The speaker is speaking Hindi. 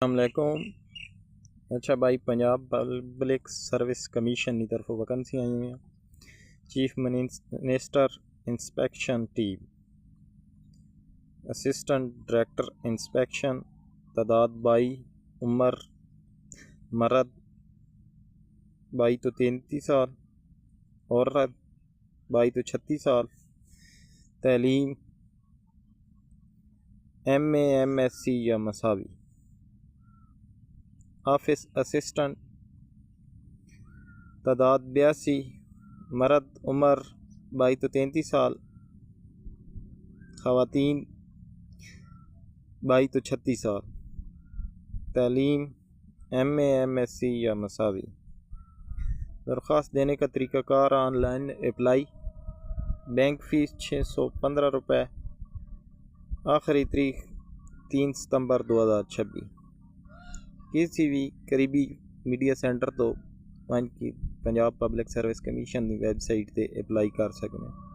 अस्सलामुअलैकुम। अच्छा भाई, पंजाब पब्लिक सर्विस कमीशन की तरफ वैकेंसी आई हुई हैं। Chief minister inspection team, assistant director inspection, तादाद 22, उम्र मर्द 22 तो 33 साल, औरत 22 तो 36 साल, तैलीम MA MSc या मसावी। ऑफिस असिस्टेंट, तादाद 82, मर्द उम्र 22 तो 33 साल, ख़वातीन 22 तो 36 साल, तालीम MA MSc या मसावी। दरख्वास्त देने का तरीक़ाकार ऑनलाइन अप्लाई। बैंक फ़ीस 615 रुपये। आखिरी तारीख 3 सितंबर 2026। किसी भी करीबी मीडिया सेंटर तो पंजाब पब्लिक सर्विस कमीशन की वैबसाइट से अप्लाई कर सकते हैं।